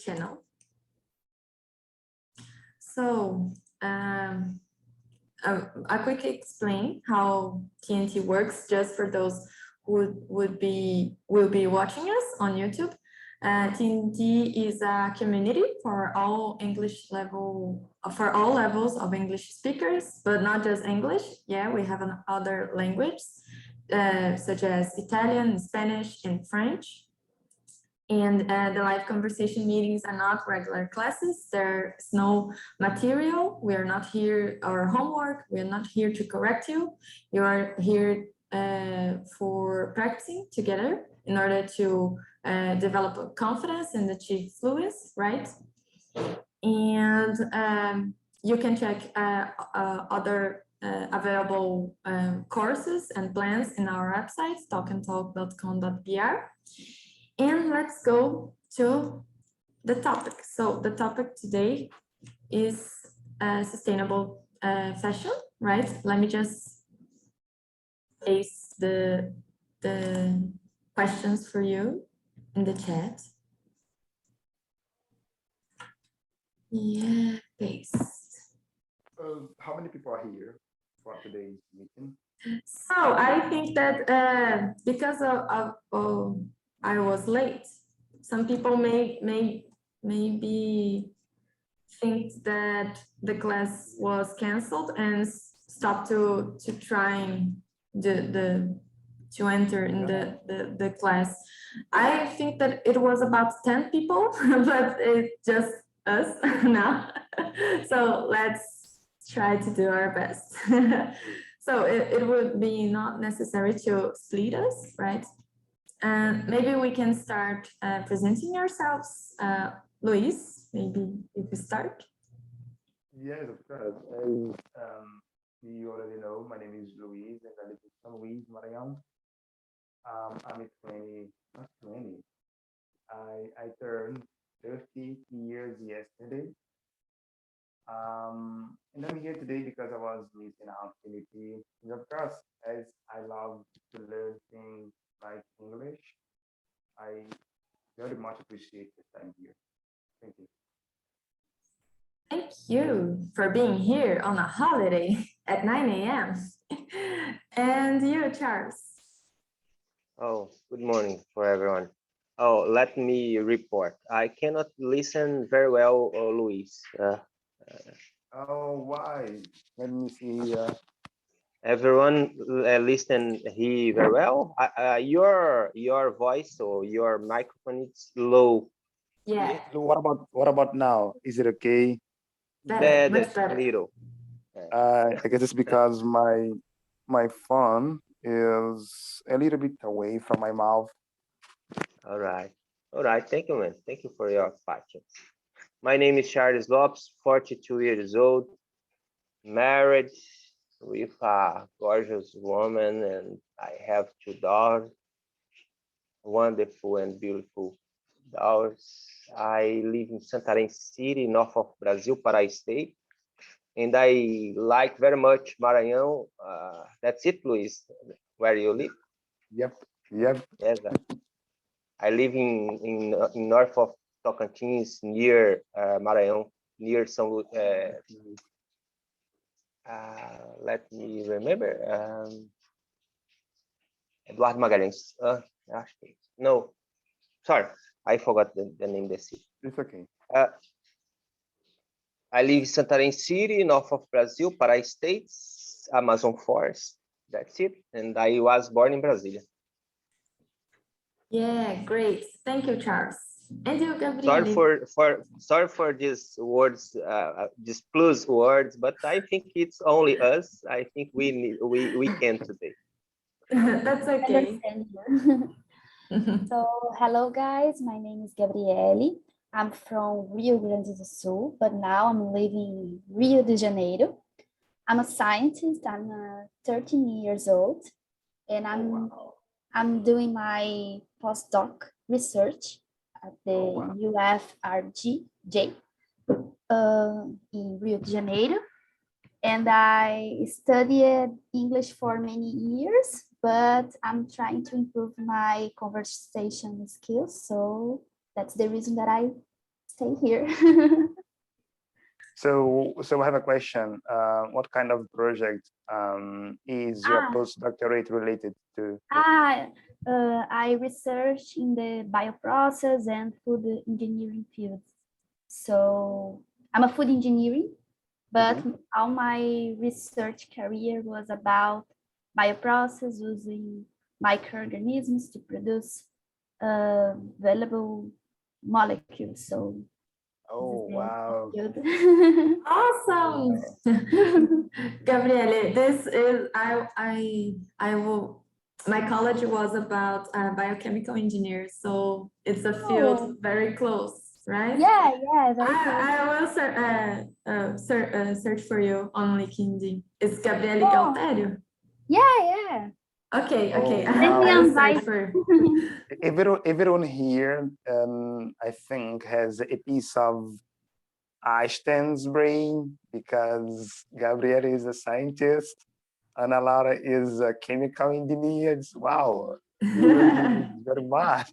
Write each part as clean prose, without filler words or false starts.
channel. So I quickly explain how TNT works, just for those who will be watching us on YouTube. TNT is a community for all levels of English speakers, but not just English. Yeah, we have other languages such as Italian, Spanish, and French. And the live conversation meetings are not regular classes. There's no material. We are not here, our homework. We are not here to correct you. You are here for practicing together in order to develop confidence and achieve fluency, right? And you can check other available courses and plans in our website, talkandtalk.com.br. And let's go to the topic. So the topic today is sustainable fashion, right? Let me just paste the questions for you in the chat. Yeah, paste. How many people are here for today's meeting? So I think that because of I was late, some people maybe think that the class was canceled and stopped to trying to enter in the class. I think that it was about 10 people, but it's just us now. So let's try to do our best. So it would be not necessary to split us, right? Maybe we can start presenting ourselves. Luis, maybe if we start. Yes, of course. You already know, my name is Luis, and I live in São Luís, Maranhão. I'm 20. I turned 30 years yesterday. And I'm here today because I was missing an opportunity. And of course, as I love to learn things like English, I very much appreciate the time here. Thank you. Thank you for being here on a holiday at 9 a.m. And you, Charles? Oh, good morning for everyone. Oh, let me report. I cannot listen very well, Luis. Oh, why? Let me see here. Everyone listen here very well. Your voice or your microphone is low. Yeah. What about now? Is it okay? Better, much better. Little. I guess it's because my phone is a little bit away from my mouth. All right. Thank you, man. Thank you for your patience. My name is Charles Lopes, 42 years old, married with a gorgeous woman, and I have 2 daughters, wonderful and beautiful daughters. I live in Santarém City, north of Brazil, Pará State, and I like very much Maranhão. That's it, Luis, where you live? Yep. Yes. I live in north of Tocantins, near Maranhão, near São let me remember. Eduardo Magalhães. No, sorry, I forgot the name of the city. It's okay. I live in Santarém City, north of Brazil, Pará State, Amazon Forest. That's it. And I was born in Brasilia. Yeah, great. Thank you, Charles. And you, Gabriel. Sorry for these words, these plus words, but I think it's only us. I think we can today. That's okay. So, hello guys, my name is Gabriele. I'm from Rio Grande do Sul, but now I'm living in Rio de Janeiro. I'm a scientist. I'm 13 years old, and I'm doing my postdoc research at the UFRGJ in Rio de Janeiro. And I studied English for many years, but I'm trying to improve my conversation skills. So that's the reason that I stay here. So I have a question. What kind of project is your postdoctorate related to? I research in the bioprocess and food engineering fields. So I'm a food engineering, but all my research career was about bioprocess using microorganisms to produce valuable molecules. So oh wow, awesome. Gabriele, this is I will. My college was about biochemical engineers, so it's a field very close, right? Yeah, very close. I will search for you on LinkedIn. It's Gabriele Galtério? Yeah. Okay. wow. I'll search for Everyone here, I think, has a piece of Einstein's brain, because Gabriel is a scientist, Ana Laura is a chemical engineer. Wow, very much.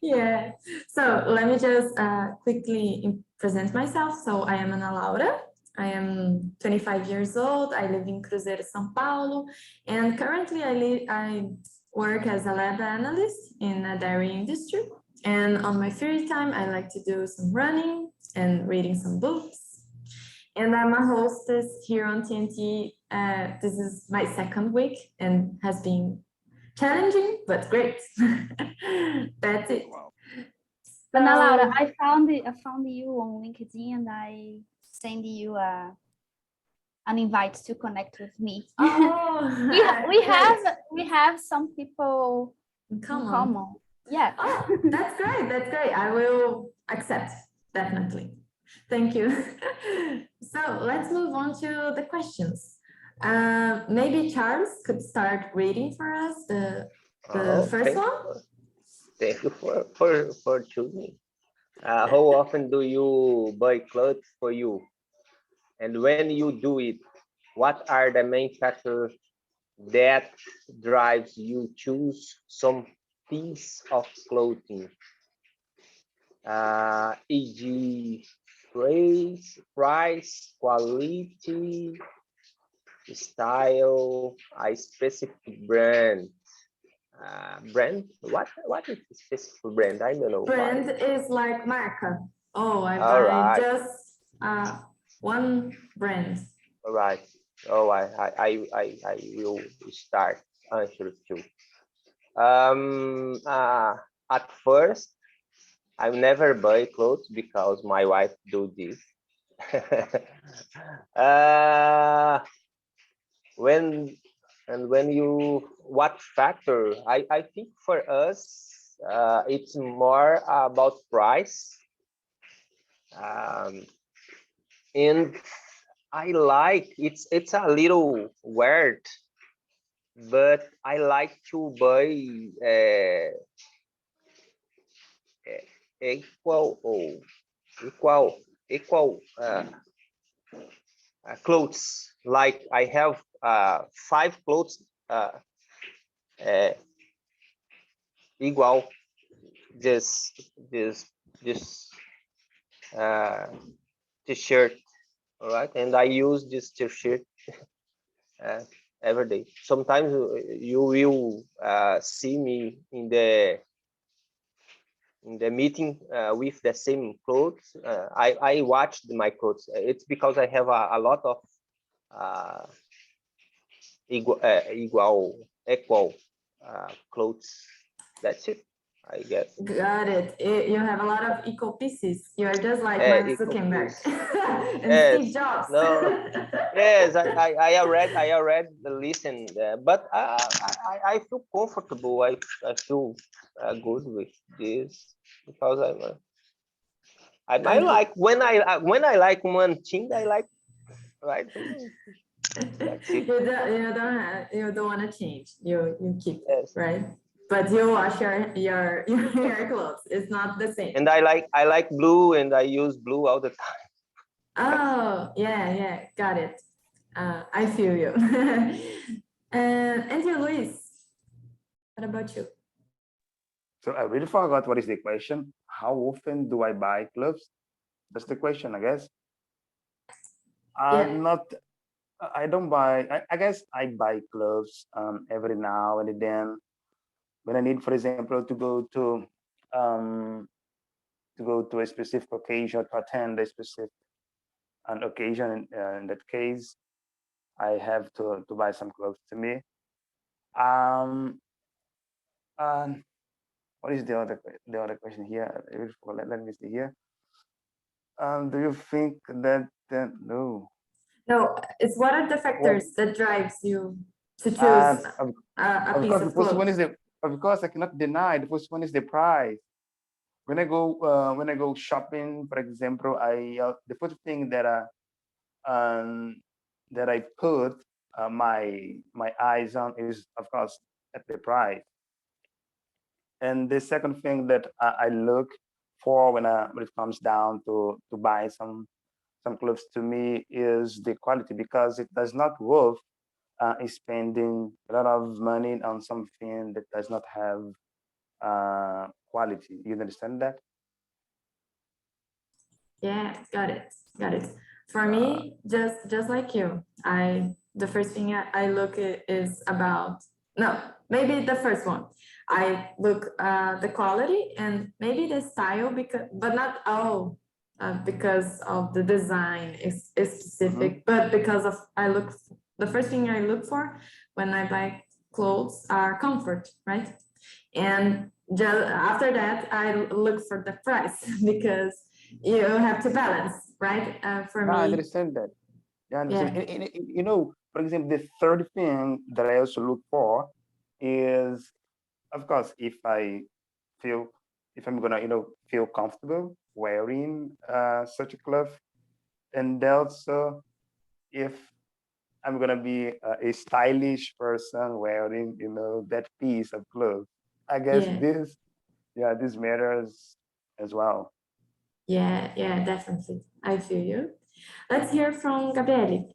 Yeah. So let me just quickly present myself. So I am Ana Laura. I am 25 years old. I live in Cruzeiro, São Paulo, and currently I work as a lab analyst in a dairy industry. And on my free time, I like to do some running and reading some books. And I'm a hostess here on TNT. This is my second week and has been challenging, but great. That's it. Wow. So, Ana Laura, I found you on LinkedIn and I send you an invite to connect with me. We have some people in common. Yeah. Oh, that's great. I will accept, definitely. Thank you. So let's move on to the questions. Maybe Charles could start reading for us the first one. Thank you for choosing. How often do you buy clothes for you? And when you do it, what are the main factors that drives you choose some piece of clothing? E.g. price, quality, style, a specific brand. Brand? What is a specific brand? I don't know. Brand is like marca. Oh, I All buy right. just one brand. All right. Oh, I will start answer too. At first, I never buy clothes because my wife do this. What factor? I think for us, it's more about price. And I like, it's a little weird, but I like to buy equal clothes. Like I have 5 clothes igual this t-shirt, all right, and I use this t-shirt every day. Sometimes you will see me in the meeting with the same clothes. I watched my clothes. It's because I have a lot of equal clothes. That's it, I guess. Got it. You have a lot of equal pieces. You are just like Mark Zuckerberg and Steve Jobs. No. Yes, I already listened, but I feel comfortable. I feel good with this because I like when I like one thing, I like, right. That's it. You don't want to change. You keep it, right? But you wash your clothes. It's not the same. And I like blue, and I use blue all the time. Oh, yeah, got it. I feel you. And you, Luis, what about you? So I really forgot what is the question. how often do I buy clothes? That's the question, I guess. Yeah. I don't buy, I guess I buy clothes every now and then when I need, for example, um, to go to a specific occasion, to attend a specific an occasion. In that case, I have to buy some clothes to me. Um, and what is the other question here? Let me see here. Do you think that no? No, it's what are the Well, factors that drives you to choose of, a of piece course, the of first one is clothes? of course I cannot deny the first one is the price. When I go shopping, for example, I the first thing um, that I put my eyes on is of course at the price. And the second thing that I look for when it comes down to buy some clothes to me is the quality, because it does not worth spending a lot of money on something that does not have quality. You understand that? Yeah, got it, got it. For Uh, me, just like you, the first thing I look is about, no, maybe the first one. I look the quality and maybe the style, because but not all because of the design is mhm. specific, but because of the first thing I look for when I buy clothes are comfort, right? And just after that, I look for the price because you have to balance, right? For Yeah, I me, understand that. Yeah, I understand. yeah, You know, for example, the third thing that I also look for is, of course, feel if I'm gonna, feel comfortable wearing such a cloth, and also if I'm gonna be a stylish person wearing, that piece of clothes. I guess yeah, this matters as well. yeah, yeah, definitely. I feel you. Let's hear from Gabriele.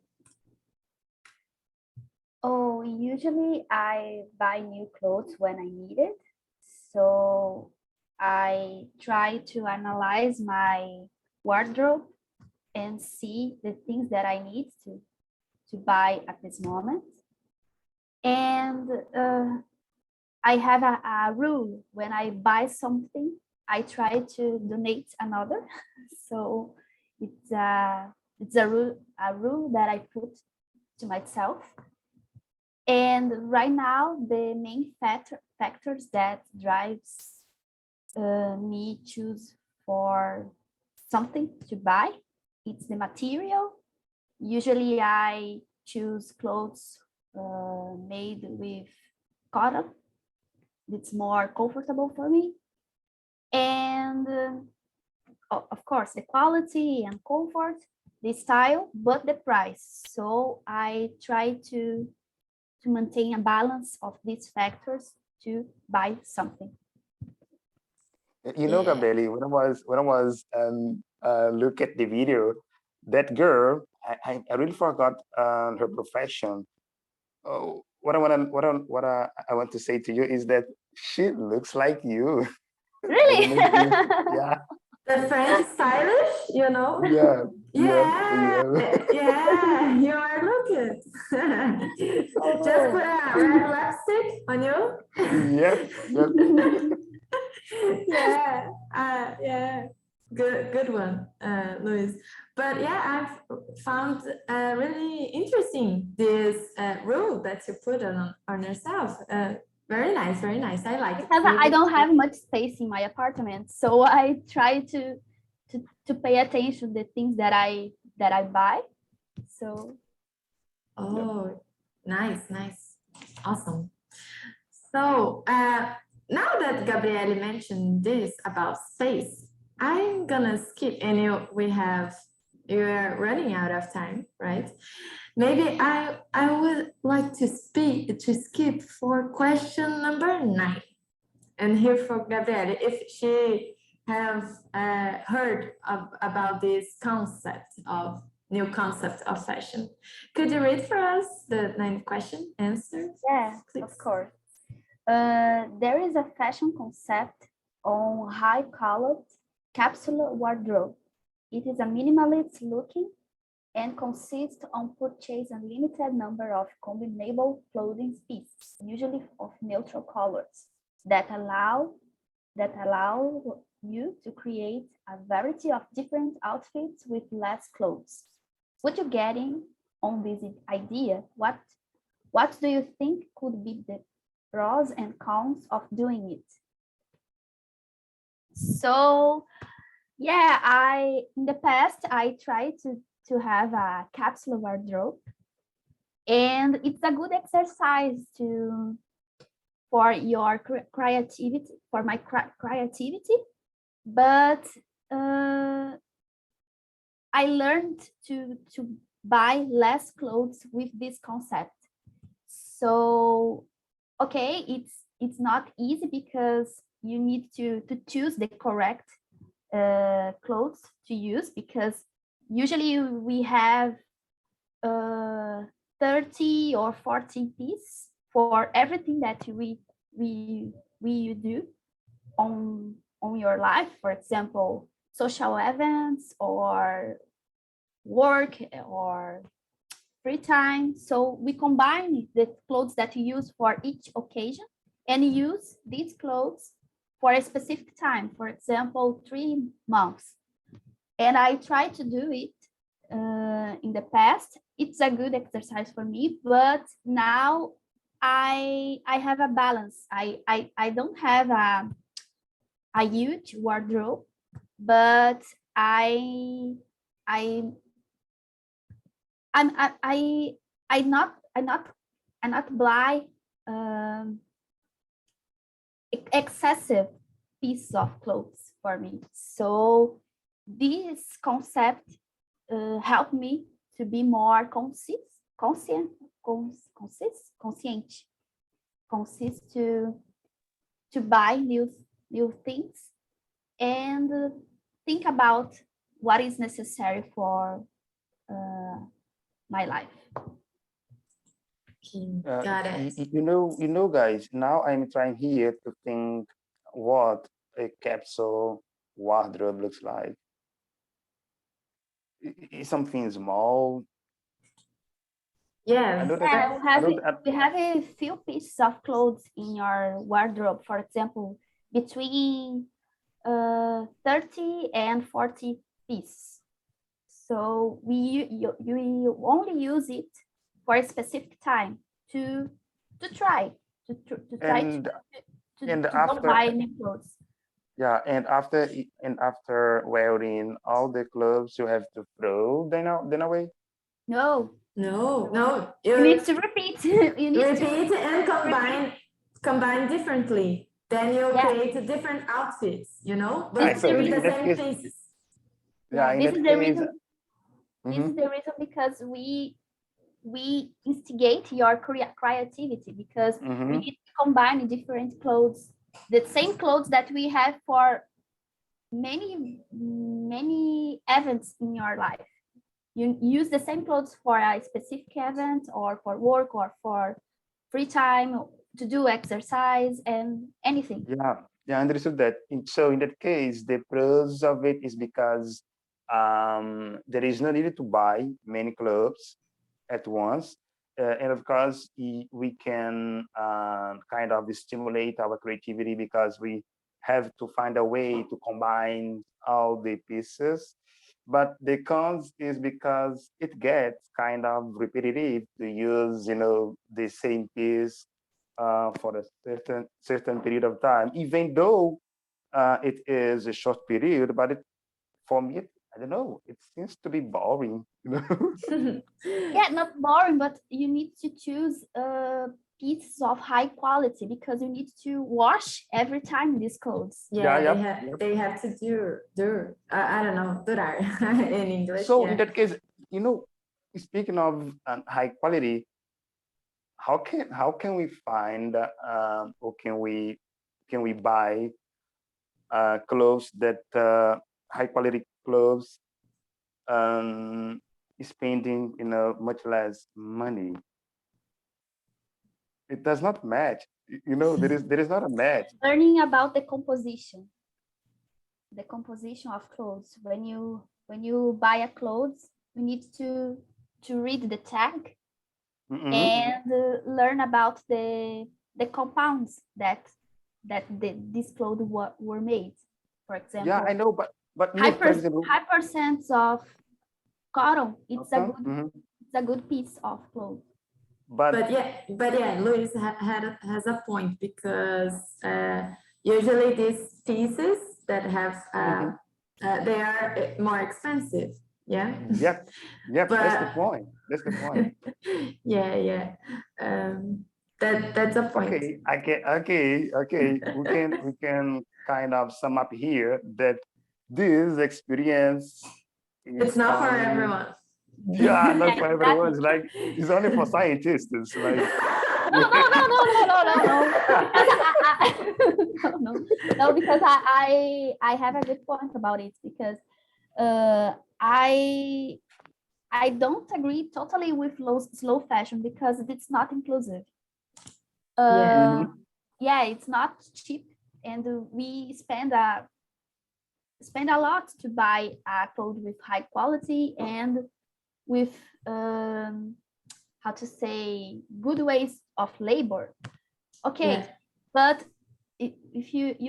Oh, usually I buy new clothes when I need it. So I try to analyze my wardrobe and see the things that I need to buy at this moment. And I have a rule: when I buy something, I try to donate another. So it's a rule that I put to myself. And right now, the main factors that drives me choose for something to buy, it's the material. Usually I choose clothes made with cotton. It's more comfortable for me. And of course, the quality and comfort, the style, but the price. So I try to maintain a balance of these factors to buy something. Yeah. Gabriele, when I was look at the video, that girl, I really forgot her profession. Oh, I want to say to you is that she looks like you. I don't Really? know if you, yeah, The French stylish, you know? yeah, yeah, Yeah, yeah. yeah, you are looking. Just put Oh. a red lipstick on you. Yep, yep. Yeah, yeah, good one, Luis. But yeah, I've found really interesting this rule that you put on yourself. Very nice, very nice. I like it. Because I don't have much space in my apartment, so I try to pay attention to the things that I buy. So Oh, nice, nice, awesome. So now that Gabriele mentioned this about space, I'm gonna skip, and you're running out of time, right? Maybe I would like to skip for question number 9 and hear from Gabriele if she have heard about this new concept of fashion. Could you read for us the 9th question answer? yeah, Please. of course. There is a fashion concept on high-colored capsule wardrobe. It is a minimalist looking and consists on purchase a limited number of combinable clothing pieces, usually of neutral colors, that allow you to create a variety of different outfits with less clothes. What you getting on this idea? What do you think could be the pros and cons of doing it? So yeah, in the past I tried to have a capsule wardrobe, and it's a good exercise for your creativity, for my creativity, but I learned to buy less clothes with this concept. So okay, it's not easy because you need to choose the correct clothes to use, because usually we have 30 or 40 pieces for everything that we do on your life. For example, social events or work or free time. So we combine the clothes that you use for each occasion and use these clothes for a specific time, for example, 3 months. And I tried to do it in the past. It's a good exercise for me, but now I have a balance. I don't have a huge wardrobe, but I not buy excessive pieces of clothes for me. So this concept helped me to be more conscious to buy new things and think about what is necessary for my life. Okay, got it. You know, guys, now I'm trying here to think what a capsule wardrobe looks like. It's something small. Yeah, I know Yeah, that, we have a few pieces of clothes in your wardrobe, for example, between 30 and 40 pieces. So you only use it for a specific time to try to and don't buy new clothes. yeah, and after wearing all the clothes, you have to throw them away. No, no, you you need to repeat. You need repeat to and combine differently. Then you Yeah. create different outfits, you know, This but is the with the in that same case, pieces. yeah, in this that is the case, reason. This is the reason because we instigate your creativity, because we need to combine different clothes, the same clothes that we have for many events in your life. You use the same clothes for a specific event or for work or for free time, to do exercise and anything. yeah, I understood that. So in that case, the pros of it is because there is no need to buy many clothes at once. And of course, we can kind of stimulate our creativity because we have to find a way to combine all the pieces. But the cons is because it gets kind of repetitive to use, the same piece for a certain period of time, even though it is a short period. But for me, I don't know, it seems to be boring. Yeah, not boring, but you need to choose pieces of high quality, because you need to wash every time these clothes. Yeah, they have to do I don't know, durar in English. So yeah. in that case, speaking of high quality, how can we find or can we buy clothes that high quality clothes, spending much less money? it does not match. You know, there is not a match. Learning about the composition of clothes. When you buy a clothes, you need to read the tag and learn about the compounds that these clothes were made. For example, Yeah, I know, but high look, for example, percent of cotton. It's a good piece of clothes. But yeah, Luis has a point, because usually these pieces that have they are more expensive. Yeah. Yep. But, that's the point. That's the point. Yeah. That's a point. Okay. We can kind of sum up here that this experience is It's not for everyone. Yeah, not for everyone. It's like it's only for scientists. It's like no, because I have a good point about it, because I don't agree totally with slow fashion, because it's not inclusive. Yeah, it's not cheap, and we spend a lot to buy a clothes with high quality and with how to say, good ways of labor. Okay, yeah. But if you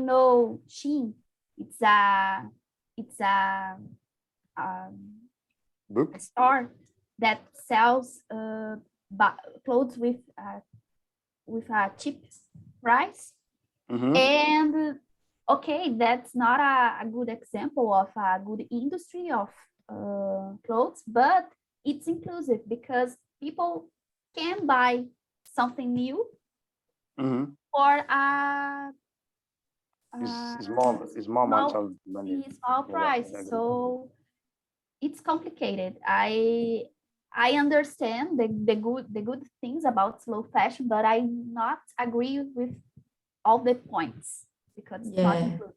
know Shein, it's a book store that sells clothes with a cheap price. And okay, that's not a good example of a good industry of clothes, but it's inclusive, because people can buy something new for a small price. So it's complicated. I understand the good things about slow fashion, but I not agree with all the points, because it's not inclusive.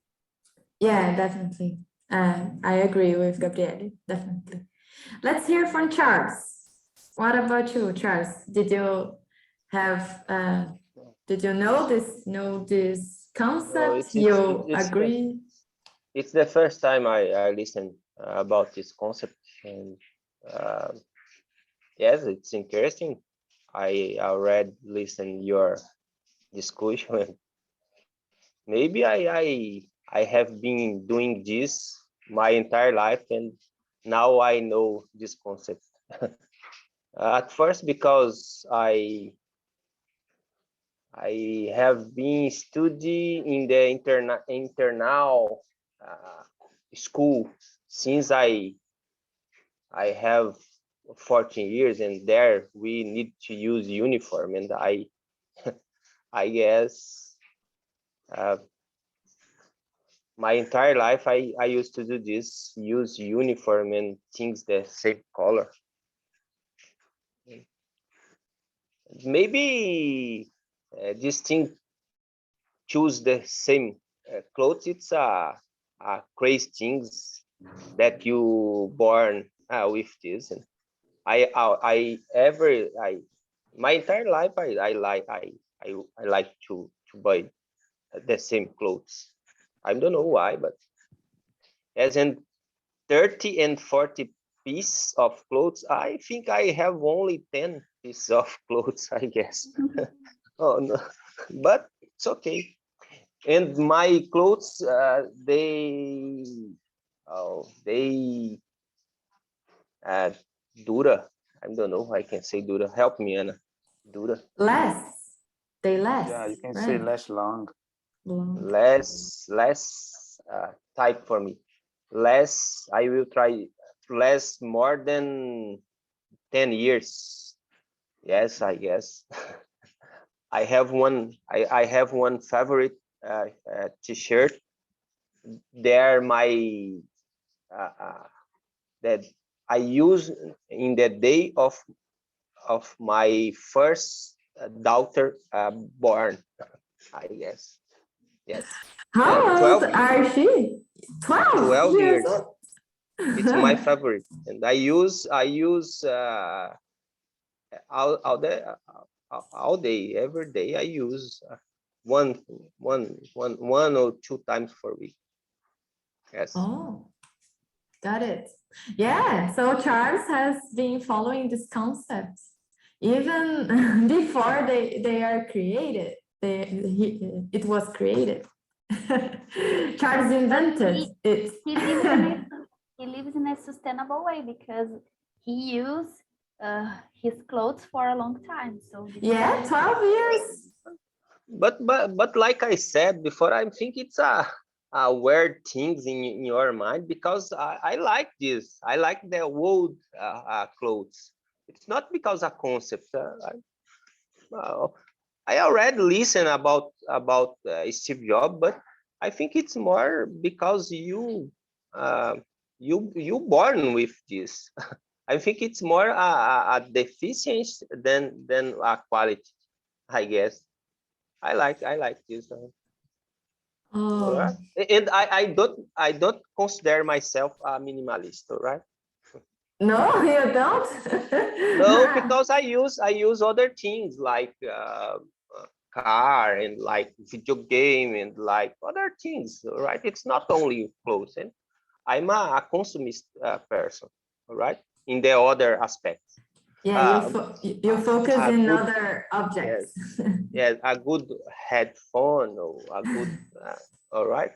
Yeah, definitely. I agree with Gabriele, definitely. Let's hear from Charles. What about you, Charles? Did you know this concept? It's agree? It's the first time I listen about this concept, and yes, it's interesting. I already listened your discussion. Maybe I have been doing this my entire life, and now I know this concept. At first, because I have been studying in the internal school since I have 14 years, and there we need to use uniform, and I guess my entire life I used to do this, use uniform and things the same color. Maybe this thing choose the same clothes. It's a crazy things that you born with this. And my entire life I like to buy the same clothes. I don't know why, but as in 30 and 40 pieces of clothes, I think I have only 10 pieces of clothes, I guess. Oh no, but it's okay. And my clothes, they dura. I don't know. I can say dura. Help me, Anna. Dura. They last. Yeah, you can say less long. Less type for me. Less. I will try less more than 10 years. Yes, I guess. I have one favorite t-shirt. They're my that I use in the day of my first daughter born, I guess. Yes. How old are she? 12 years. It's my favorite, and I use all all day, every day. I use one or two times per week. Yes. Oh, got it. Yeah, so Charles has been following this concept even before they are created. It was created. Charles invented it. He lives in a sustainable way because he used his clothes for a long time. So yeah, 12 years. But like I said before, I think it's a weird things in your mind, because I like this. I like the old clothes. It's not because a concept. I already listened about Steve Jobs, but I think it's more because you born with this. I think it's more a deficiency than a quality, I guess. I like this. Oh, Alright. And I don't consider myself a minimalist, all right? no, you don't? No, because I use other things like car and like video game and like other things, all right? It's not only clothes. And I'm a consumist person, all right? In the other aspects. Yeah, you focus in good, other objects. yes, a good headphone or a good, all right?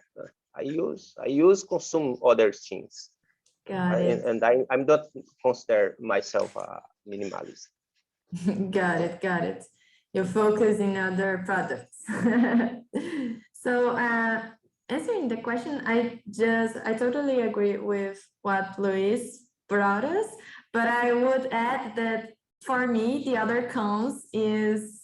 I use consume other things. Got it. And I'm not consider myself a minimalist. Got it, got it. You focus in other products. So answering the question, I totally agree with what Luis brought us, but I would add that for me, the other cons is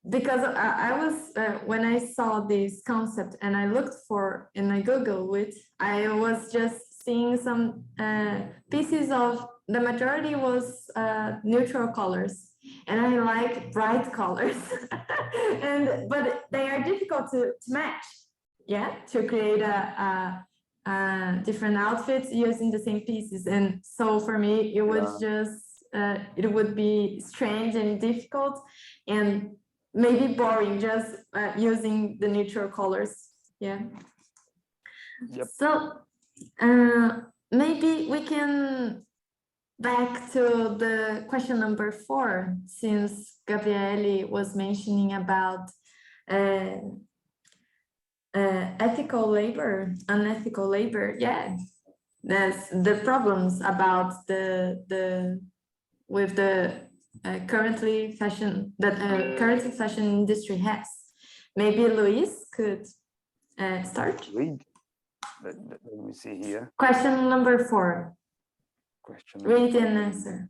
because I was, when I saw this concept and I looked for, and I Googled it, I was just seeing some pieces of, the majority was neutral colors. And I like bright colors, but they are difficult to match, yeah, to create a different outfits using the same pieces. And so for me, it would just, it would be strange and difficult and maybe boring just using the neutral colors, yeah. Yep. So maybe we can back to the question number 4, since Gabriele was mentioning about ethical labor, unethical labor. Yeah, that's the problems about the with the currently fashion industry has. Maybe Luis could start. Read. Let me see here. Question number 4. Question. Read and answer.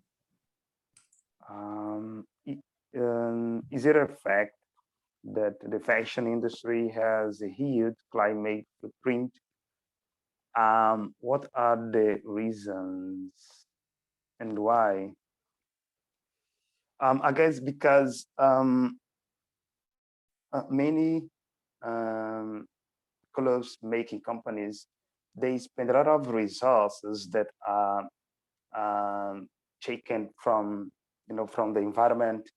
Is it a fact that the fashion industry has a huge climate footprint? What are the reasons and why? I guess because many clothes making companies, they spend a lot of resources that are taken from from the environment,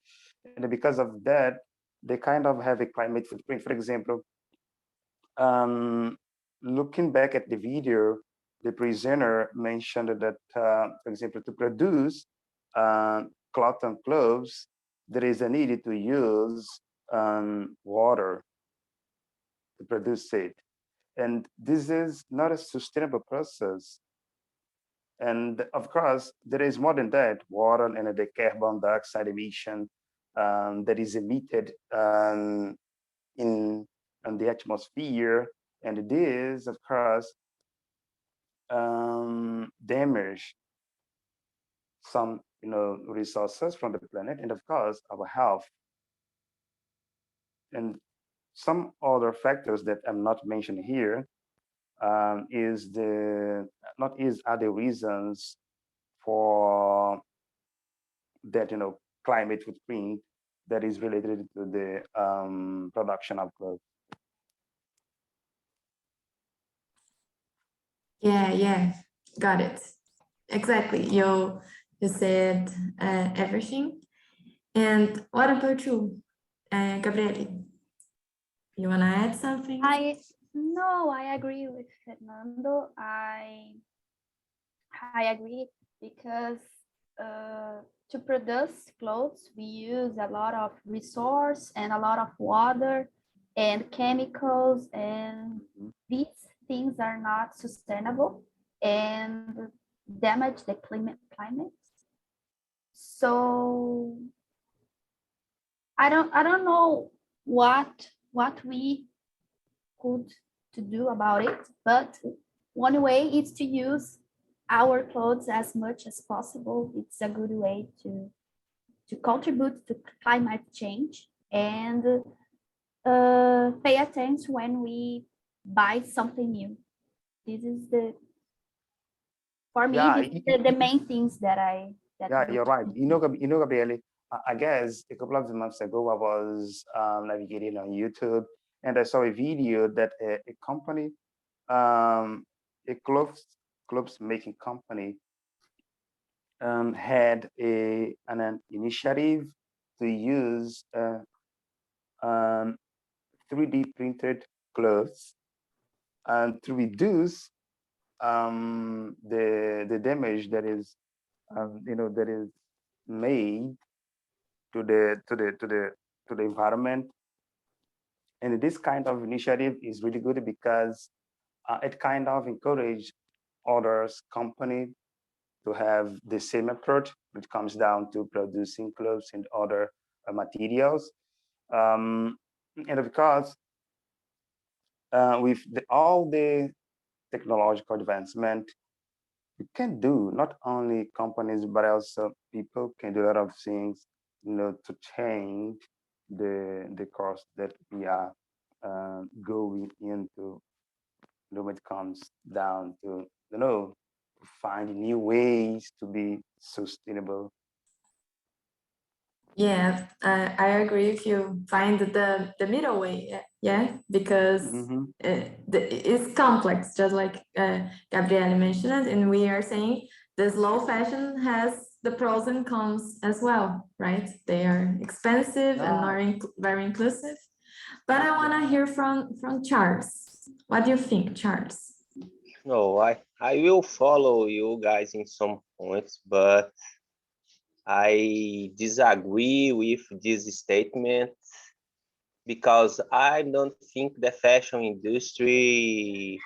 and because of that, they kind of have a climate footprint. For example, looking back at the video, the presenter mentioned that, for example, to produce cotton clothes, there is a need to use water to produce it. And this is not a sustainable process. And of course, there is more than that, water and the carbon dioxide emission that is emitted in the atmosphere. And this, of course, damage some resources from the planet, and of course our health. And some other factors that I'm not mentioning here are the reasons for that climate footprint that is related to the production of clothes. Yeah, got it. Exactly. You said everything. And what about you, Gabriele? You wanna add something? No, I agree with Fernando. I agree because to produce clothes, we use a lot of resource and a lot of water and chemicals, and these things are not sustainable and damage the climate. So I don't know what we could to do about it, but one way is to use our clothes as much as possible. It's a good way to contribute to climate change, and pay attention when we buy something new. This is for me, the main things that you're right. Gabriele, I guess a couple of months ago, I was navigating on YouTube, and I saw a video that a company, a clothes making company, had an initiative to use 3D printed clothes and to reduce the damage that is that is made to the environment. And this kind of initiative is really good because it kind of encourage other companies to have the same approach, which comes down to producing clothes and other materials. And of course, with all the technological advancement, you can do, not only companies, but also people can do a lot of things, to change the course that we are going into, when it comes down to, find new ways to be sustainable. Yeah, I agree if you find the middle way, yeah, because it's complex, just like Gabriele mentioned, and we are saying the slow fashion has the pros and cons as well, right? They are expensive and not very inclusive. But I want to hear from Charles. What do you think, Charles? No, I will follow you guys in some points, but I disagree with this statement because I don't think the fashion industry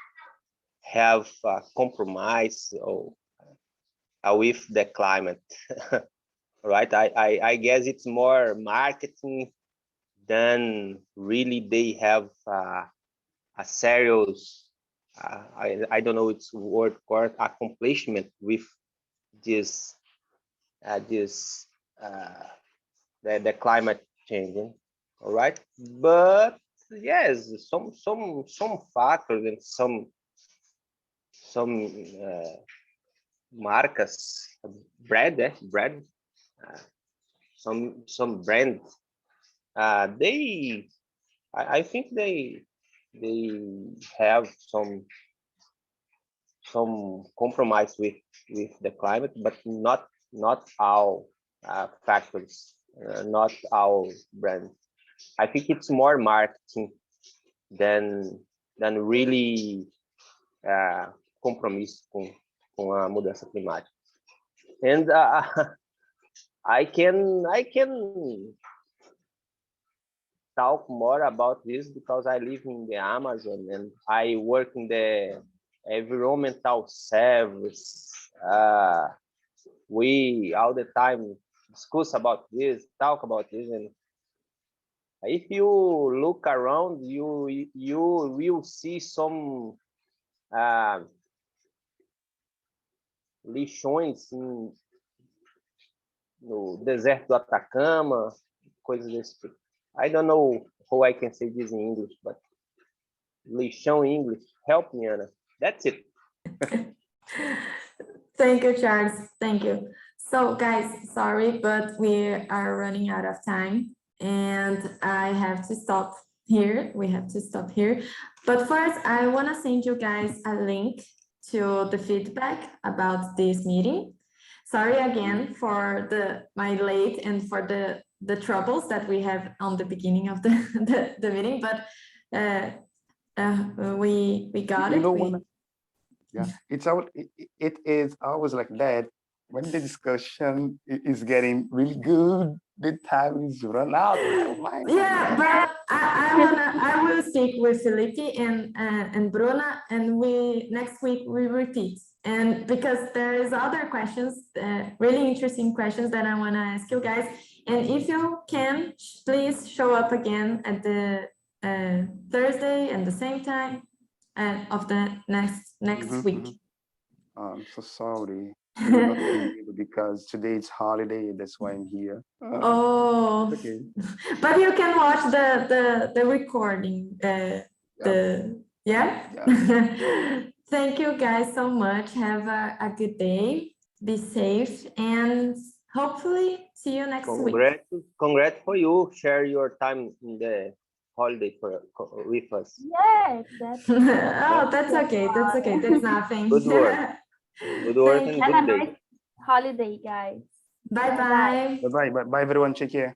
have a compromise with the climate, right? I guess it's more marketing than really they have a serious, I don't know its word for accomplishment with this the climate changing, all right? But yes, some factors and some marcas, brand, some brands, I think they have some compromise with the climate, but not all factors, not all brands. I think it's more marketing than really compromisso com a mudança climática. And I can talk more about this because I live in the Amazon and I work in the environmental service. We all the time discuss about this, talk about this, and if you look around, you will see some lixões no deserto do Atacama, coisas desse tipo. I don't know how I can say this in English, but lixão in English. Help me, Anna. That's it. Thank you, Charles. Thank you. So, guys, sorry, but we are running out of time, and I have to stop here. We have to stop here. But first, I want to send you guys a link to the feedback about this meeting. Sorry again for my late and for the the troubles that we have on the beginning of the the meeting, but we got it. Yeah, it is always like that. When the discussion is getting really good, the time is run out. Yeah, but I will speak with Felipe and Bruna, and next week we repeat. And because there is other questions, really interesting questions that I want to ask you guys. And if you can, please show up again at the Thursday and the same time of the next week. I'm so sorry. I'm not able because today it's holiday. That's why I'm here. Oh, okay. But you can watch the recording. Yeah. Thank you guys so much. Have a good day. Be safe and hopefully see you next week. Congrats for you. Share your time in the holiday with us. Yes, that's okay. That's okay. That's nothing. Good work. Good work and Have good a day. nice holiday, guys. Bye-bye. Bye-bye. Bye, everyone. Take care.